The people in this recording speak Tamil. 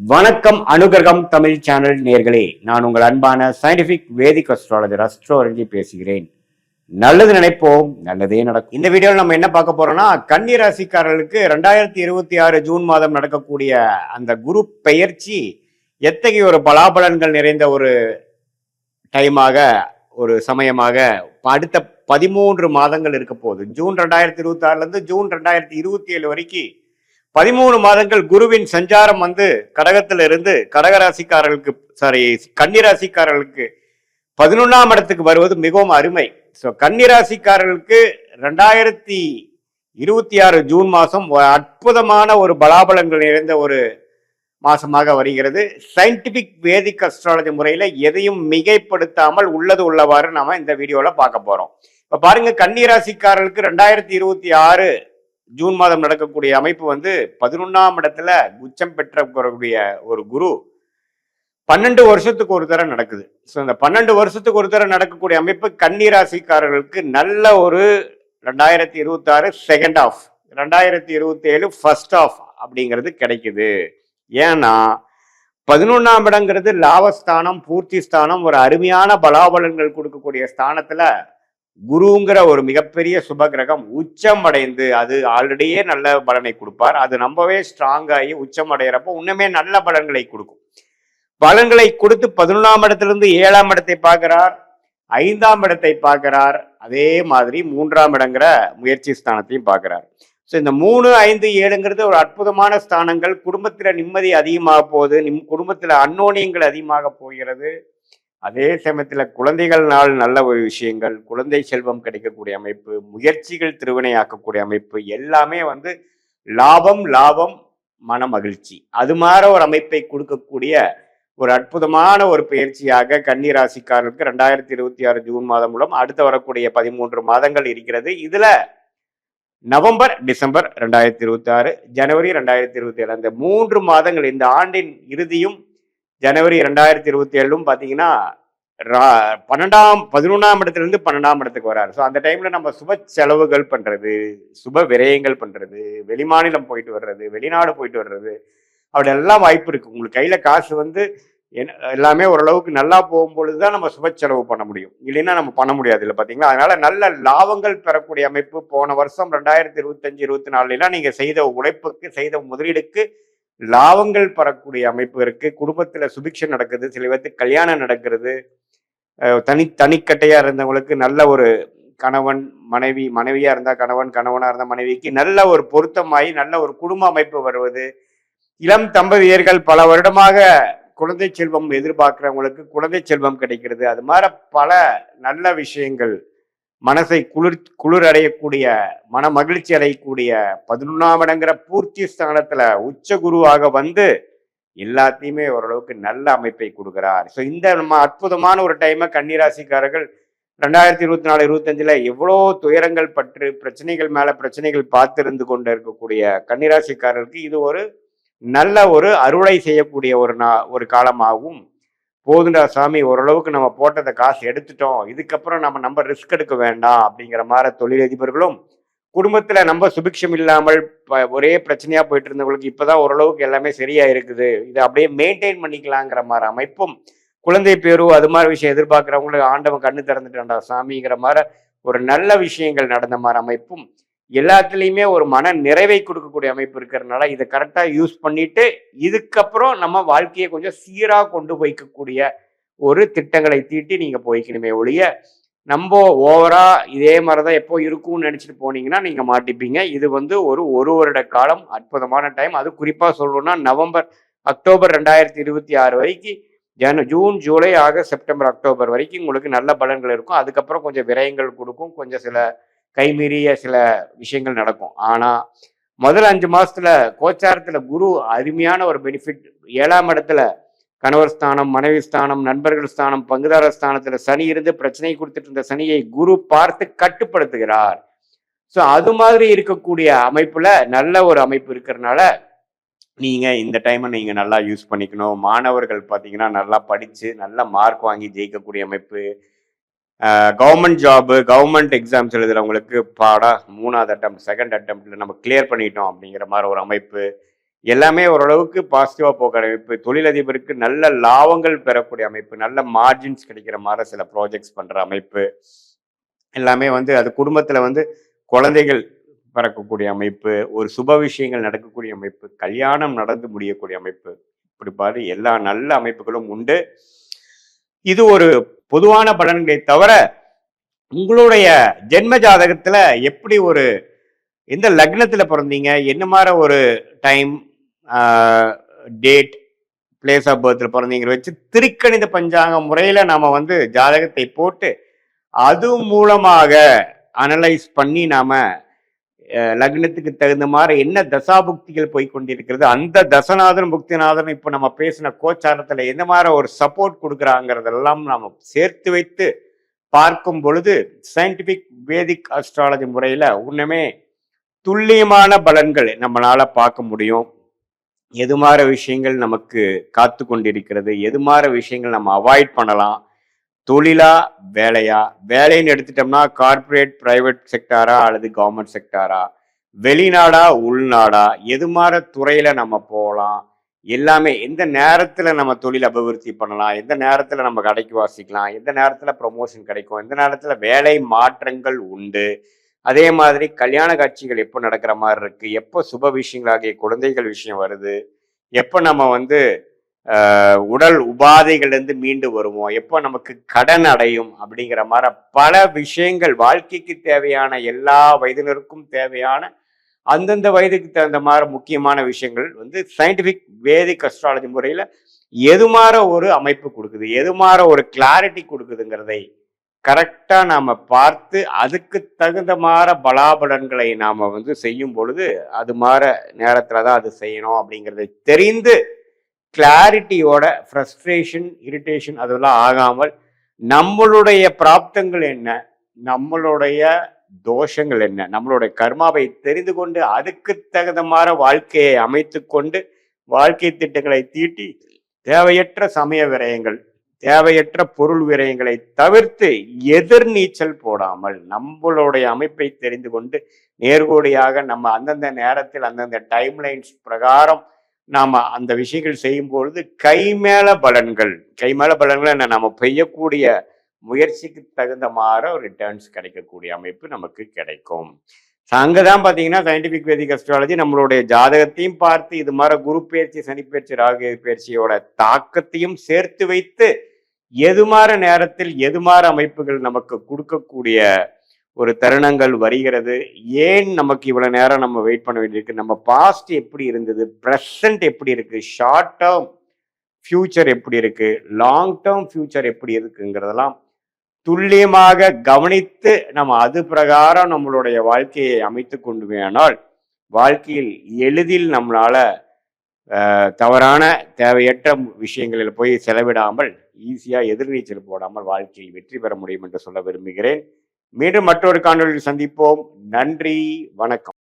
வணக்கம் அனுகிரகம் தமிழ் சேனல் நேர்களே, நான் உங்கள் அன்பான சயின்டிபிக் வேதிக் அஸ்ட்ராலஜர் அஸ்ட்ரோலஜி பேசுகிறேன். நல்லது நினைப்போம், நல்லதே நடக்கும். இந்த வீடியோவில் நம்ம என்ன பார்க்க போறோம்னா, கன்னி ராசிக்காரர்களுக்கு 2026 ஜூன் மாதம் நடக்கக்கூடிய அந்த குரு பெயர்ச்சி எத்தகைய ஒரு பலாபலன்கள் நிறைந்த ஒரு டைமாக, ஒரு சமயமாக அடுத்த 13 மாதங்கள் இருக்க போகுது. ஜூன் 2026 இருந்து ஜூன் 2027 வரைக்கும் 13 மாதங்கள் குருவின் சஞ்சாரம் கடகத்துல இருந்து கடகராசிக்காரர்களுக்கு கன்னிராசிக்காரர்களுக்கு 11ஆம் இடத்துக்கு வருவது மிகவும் அருமை. ஸோ கன்னிராசிக்காரர்களுக்கு 2026 ஜூன் மாதம் அற்புதமான ஒரு பலாபலங்கள் நிறைந்த ஒரு மாசமாக வருகிறது. சயின்டிபிக் வேதிக் அஸ்ட்ராலஜி முறையில எதையும் மிகைப்படுத்தாமல் உள்ளது உள்ளவாறு நாம இந்த வீடியோல பார்க்க போறோம். இப்ப பாருங்க, கன்னிராசிக்காரர்களுக்கு 2026 ஜூன் மாதம் நடக்கக்கூடிய அமைப்பு 11ஆம் இடத்துல உச்சம் பெற்றக்கூடிய ஒரு குரு 12 வருஷத்துக்கு ஒரு தடவை நடக்குது. ஸோ இந்த 12 வருஷத்துக்கு ஒரு தடவை நடக்கக்கூடிய அமைப்பு கன்னிராசிக்காரர்களுக்கு நல்ல ஒரு 2026 செகண்ட் ஆஃப், 2027 ஃபர்ஸ்ட் ஆஃப் அப்படிங்கிறது கிடைக்குது. ஏன்னா 11ஆம் இடங்கிறது லாபஸ்தானம், பூர்த்தி ஸ்தானம், ஒரு அருமையான பலாபலன்கள் கொடுக்கக்கூடிய ஸ்தானத்துல குருங்கிற ஒரு மிகப்பெரிய சுபகிரகம் உச்சம் அடைந்து, அது ஆல்ரெடியே நல்ல பலனை கொடுப்பார். அது ரொம்பவே ஸ்ட்ராங் ஆகி உச்சம் அடைகிறப்போ இன்னுமே நல்ல பலன்களை கொடுக்கும். பலன்களை கொடுத்து 11ஆம் இடத்திலிருந்து 7ஆம் இடத்தை பார்க்கிறார், 5ஆம் இடத்தை பார்க்கிறார், அதே மாதிரி 3ஆம் இடங்கிற முயற்சி ஸ்தானத்தையும் பார்க்கிறார். ஸோ இந்த 3, 5, 7ங்கிறது ஒரு அற்புதமான ஸ்தானங்கள். குடும்பத்துல நிம்மதி அதிகமாக போகுது, குடும்பத்துல அந்யோன்யங்கள் அதிகமாக போகிறது. அதே சமயத்துல குழந்தைகள்னால் நல்ல ஒரு விஷயங்கள், குழந்தை செல்வம் கிடைக்கக்கூடிய அமைப்பு, முயற்சிகள் திருவினையாக்கக்கூடிய அமைப்பு, எல்லாமே லாபம் லாபம் மன மகிழ்ச்சி, அது மாதிரி ஒரு அமைப்பை கொடுக்கக்கூடிய ஒரு அற்புதமான ஒரு பயிற்சியாக கன்னி ராசிக்காரருக்கு 2026 ஜூன் மாதம் மூலம் அடுத்து வரக்கூடிய 13 மாதங்கள் இருக்கிறது. இதுல நவம்பர், டிசம்பர் 2026, ஜனவரி 2027, அந்த 3 மாதங்கள், இந்த ஆண்டின் இறுதியும் ஜனவரி 2027 பார்த்தீங்கன்னா 11ஆம் இடத்துல இருந்து 12ஆம் இடத்துக்கு வராரு. ஸோ அந்த டைம்ல நம்ம சுப செலவுகள் பண்றது, சுப விரயங்கள் பண்றது, வெளிமாநிலம் போயிட்டு வர்றது, வெளிநாடு போயிட்டு வர்றது, அப்படி எல்லாம் வாய்ப்பு இருக்கு. உங்களுக்கு கையில காசு எல்லாமே ஓரளவுக்கு நல்லா போகும்பொழுதுதான் நம்ம சுப செலவு பண்ண முடியும், இல்லைன்னா நம்ம பண்ண முடியாது இல்லை, பாத்தீங்களா? அதனால நல்ல லாபங்கள் பெறக்கூடிய அமைப்பு. போன வருஷம் 2025, 24 நீங்க செய்த உழைப்புக்கு, செய்த முதலீடுக்கு லாபங்கள் பெறக்கூடிய அமைப்பு இருக்கு. குடும்பத்துல சுபிக்ஷம் நடக்குது, சில பேருக்கு கல்யாணம் நடக்கிறது, தனிக்கட்டையா இருந்தவங்களுக்கு நல்ல ஒரு கணவன் மனைவி, மனைவியா இருந்தா கணவன், கணவனா இருந்தா மனைவிக்கு நல்ல ஒரு பொருத்தமாயி நல்ல ஒரு குடும்ப அமைப்பு வருவது. இளம் தம்பதியர்கள் பல வருடமாக குழந்தை செல்வம் எதிர்பார்க்கிறவங்களுக்கு குழந்தை செல்வம் கிடைக்கிறது. அது மாதிரி பல நல்ல விஷயங்கள், மனசை குளிர் அடையக்கூடிய, மன மகிழ்ச்சி அடையக்கூடிய 11ஆம் இடங்கிற பூர்த்தி ஸ்தானத்துல உச்ச குருவாக எல்லாத்தையுமே ஓரளவுக்கு நல்ல அமைப்பை கொடுக்கிறார். ஸோ இந்த நம்ம அற்புதமான ஒரு டைமை கன்னிராசிக்காரர்கள் 2024, 25 எவ்வளோ துயரங்கள் பற்று, பிரச்சனைகள் மேல பிரச்சனைகள் பார்த்திருந்து கொண்டு இருக்கக்கூடிய கன்னிராசிக்காரருக்கு இது ஒரு நல்ல ஒரு அருளை செய்யக்கூடிய ஒரு காலமாகவும், போதுண்டா சாமி, ஓரளவுக்கு நம்ம போட்டதை காசு எடுத்துட்டோம், இதுக்கப்புறம் நம்ம ரிஸ்க் எடுக்க வேண்டாம் அப்படிங்கிற மாதிரி தொழிலதிபர்களும், குடும்பத்துல நம்ம சுபிக்ஷம் இல்லாமல் ஒரே பிரச்சனையா போயிட்டு இருந்தவங்களுக்கு இப்பதான் ஓரளவுக்கு எல்லாமே சரியா இருக்குது, இதை அப்படியே மெயின்டைன் பண்ணிக்கலாங்கிற மாதிரி அமைப்பும், குழந்தை பேரு அது மாதிரி விஷயம் எதிர்பார்க்கிறவங்களுக்கு ஆண்டவன் கண்ணு திறந்துட்டான்டா சாமிங்கிற மாதிரி ஒரு நல்ல விஷயங்கள் நடந்த மாதிரி அமைப்பும், எல்லாத்துலேயுமே ஒரு மன நிறைவை கொடுக்கக்கூடிய அமைப்பு இருக்கிறதுனால இதை கரெக்டாக யூஸ் பண்ணிட்டு இதுக்கப்புறம் நம்ம வாழ்க்கையை கொஞ்சம் சீராக கொண்டு போய்க்கக்கூடிய ஒரு திட்டங்களை தீட்டி நீங்கள் போய்க்கணுமே ஒழிய, நம்ம ஓவரா இதே மாதிரி தான் எப்போ இருக்கும்னு நினச்சிட்டு போனீங்கன்னா நீங்கள் மாட்டிப்பீங்க. இது ஒரு வருட காலம் அற்புதமான டைம். அது குறிப்பாக சொல்லணும்னா நவம்பர், அக்டோபர் 2026 வரைக்கும், June, July, August, September, October வரைக்கும் உங்களுக்கு நல்ல பலன்கள் இருக்கும். அதுக்கப்புறம் கொஞ்சம் விரயங்கள் கொடுக்கும், கொஞ்சம் சில கைமீறிய சில விஷயங்கள் நடக்கும். ஆனா முதல் 5 மாசத்துல கோச்சாரத்துல குரு அருமையான ஒரு பெனிஃபிட். 7ஆம் இடத்துல கணவர் ஸ்தானம், மனைவி ஸ்தானம், நண்பர்கள் ஸ்தானம், பங்குதாரர் ஸ்தானத்துல சனி இருந்து பிரச்சனை கொடுத்துட்டு இருந்த சனியை குரு பார்த்து கட்டுப்படுத்துகிறார். ஸோ அது மாதிரி இருக்கக்கூடிய அமைப்புல நல்ல ஒரு அமைப்பு இருக்கிறதுனால நீங்க இந்த டைமை நீங்க நல்லா யூஸ் பண்ணிக்கணும். மாணவர்கள் பார்த்தீங்கன்னா நல்லா படிச்சு நல்ல மார்க் வாங்கி ஜெயிக்கக்கூடிய அமைப்பு. கவர்மெண்ட் ஜாபு, கவர்மெண்ட் எக்ஸாம்ஸ் எழுதுறவங்களுக்கு 3ஆவது அட்டம், செகண்ட் அட்டம்ப்ட்ல நம்ம கிளியர் பண்ணிட்டோம் அப்படிங்கிற மாதிரி ஒரு அமைப்பு. எல்லாமே ஓரளவுக்கு பாசிட்டிவா போகிற அமைப்பு. தொழிலதிபருக்கு நல்ல லாபங்கள் பெறக்கூடிய அமைப்பு, நல்ல மார்ஜின்ஸ் கிடைக்கிற மாதிரி சில ப்ராஜெக்ட்ஸ் பண்ற அமைப்பு, எல்லாமே வந்து அது குடும்பத்துல வந்து குழந்தைகள் பிறக்கக்கூடிய அமைப்பு, ஒரு சுப விஷயங்கள் நடக்கக்கூடிய அமைப்பு, கல்யாணம் நடந்து முடியக்கூடிய அமைப்பு, இப்படி பாரு எல்லா நல்ல அமைப்புகளும் உண்டு. இது ஒரு பொதுவான பலன்களை தவிர உங்களுடைய ஜென்ம ஜாதகத்துல எப்படி ஒரு எந்த லக்னத்துல பிறந்தீங்க, என்ன மாதிரி ஒரு டைம், டேட், பிளேஸ் ஆஃப் பர்த்ல பிறந்தீங்கிற வச்சு திருக்கணித பஞ்சாங்க முறையில நாம வந்து ஜாதகத்தை போட்டு அது மூலமாக அனலைஸ் பண்ணி நாம லக்னத்துக்கு தகுந்த மாதிரி என்ன தசாபுக்திகள் போய் கொண்டிருக்கிறது, அந்த தசநாதன் புக்திநாதன் இப்போ நம்ம பேசின கோச்சாரத்துல எந்த மாதிரி ஒரு சப்போர்ட் கொடுக்குறாங்கிறதெல்லாம் நாம சேர்த்து வைத்து பார்க்கும் பொழுது சயின்டிபிக் வேதிக் அஸ்ட்ராலஜி முறையில உண்மையுமே துல்லியமான பலன்கள் நம்மளால பார்க்க முடியும். எது மாதிரி விஷயங்கள் நமக்கு காத்து கொண்டிருக்கிறது, எது மாதிரி விஷயங்கள் நம்ம அவாய்ட் பண்ணலாம், தொழிலா வேலையா, வேலைன்னு எடுத்துட்டோம்னா கார்பரேட் பிரைவேட் செக்டாரா அல்லது கவர்மெண்ட் செக்டாரா, வெளிநாடா உள்நாடா, எது மாதிரி துறையில நம்ம போகலாம், எல்லாமே எந்த நேரத்துல நம்ம தொழில் அபிவிருத்தி பண்ணலாம், எந்த நேரத்துல நம்ம கடைக்கு வாசிக்கலாம், எந்த நேரத்துல ப்ரொமோஷன் கிடைக்கும், எந்த நேரத்துல வேலை மாற்றங்கள் உண்டு, அதே மாதிரி கல்யாண காட்சிகள் எப்போ நடக்கிற மாதிரி இருக்கு, எப்போ சுப விஷயங்களாகிய குழந்தைகள் விஷயம் வருது, எப்போ நம்ம வந்து உடல் உபாதைகள்லேருந்து மீண்டு வருவோம், எப்போ நமக்கு கடன் அடையும் அப்படிங்கிற மாதிரி பல விஷயங்கள், வாழ்க்கைக்கு தேவையான எல்லா வயதினருக்கும் தேவையான அந்தந்த வயதுக்கு தகுந்த மாதிரி முக்கியமான விஷயங்கள் வந்து சயின்டிபிக் வேதிக் அஸ்ட்ராலஜி முறையில் எது மாதிரி ஒரு அமைப்பு கொடுக்குது, எது மாதிரி ஒரு கிளாரிட்டி கொடுக்குதுங்கிறதை கரெக்டாக நாம் பார்த்து அதுக்கு தகுந்த மாதிரி பலாபலன்களை நாம் வந்து செய்யும் பொழுது அது மாதிரி நேரத்தில் தான் அது செய்யணும் அப்படிங்கிறதை தெரிந்து கிளாரிட்டியோட ஃப்ரஸ்ட்ரேஷன் இரிட்டேஷன் அதெல்லாம் ஆகாமல் நம்மளுடைய பிராப்தங்கள் என்ன, நம்மளுடைய தோஷங்கள் என்ன, நம்மளுடைய கர்மாவை தெரிந்து கொண்டு அதுக்கு தகுந்த மாதிரி வாழ்க்கையை அமைத்து கொண்டு வாழ்க்கை திட்டங்களை தீட்டி தேவையற்ற சமய விரயங்கள், தேவையற்ற பொருள் விரயங்களை தவிர்த்து எதிர்நீச்சல் போடாமல் நம்மளுடைய அமைப்பை தெரிந்து கொண்டு நேர்கோடியாக நம்ம அந்தந்த நேரத்தில் அந்தந்த டைம்லைன்ஸ் பிரகாரம் நாம அந்த விஷயங்கள் செய்யும் பொழுது கைமேல பலன்கள் என்ன, நம்ம பெய்யக்கூடிய முயற்சிக்கு தகுந்த மாதிரி ரிட்டர்ன்ஸ் கிடைக்கக்கூடிய அமைப்பு நமக்கு கிடைக்கும். அங்கதான் பாத்தீங்கன்னா சயின்டிபிக் வேதிக் அஸ்ட்ராலஜி நம்மளுடைய ஜாதகத்தையும் பார்த்து இது மாதிரி குரு பயிற்சி, சனி பயிற்சி, ராகு பயிற்சியோட தாக்கத்தையும் சேர்த்து வைத்து எது மாதிரி நேரத்தில் எது மாதிரி அமைப்புகள் நமக்கு கொடுக்கக்கூடிய ஒரு தருணங்கள் வருகிறது, ஏன் நமக்கு இவ்வளவு நேரம் நம்ம வெயிட் பண்ண வேண்டியிருக்கு, நம்ம பாஸ்ட் எப்படி இருந்தது, ப்ரெசன்ட் எப்படி இருக்கு, ஷார்ட் டேர்ம் ஃபியூச்சர் எப்படி இருக்கு, லாங் டேர்ம் ஃபியூச்சர் எப்படி இருக்குங்கிறதெல்லாம் துல்லியமாக கவனித்து நம்ம அது பிரகாரம் நம்மளுடைய வாழ்க்கையை அமைத்து கொண்டு வேணால் வாழ்க்கையில் எளிதில் நம்மளால தவறான தேவையற்ற விஷயங்களில் போய் செலவிடாமல் ஈஸியாக எதிர்நீச்சல் போடாமல் வாழ்க்கையில் வெற்றி பெற முடியும் என்று சொல்ல விரும்புகிறேன். மீண்டும் மற்றொரு காணொலியில் சந்திப்போம். நன்றி, வணக்கம்.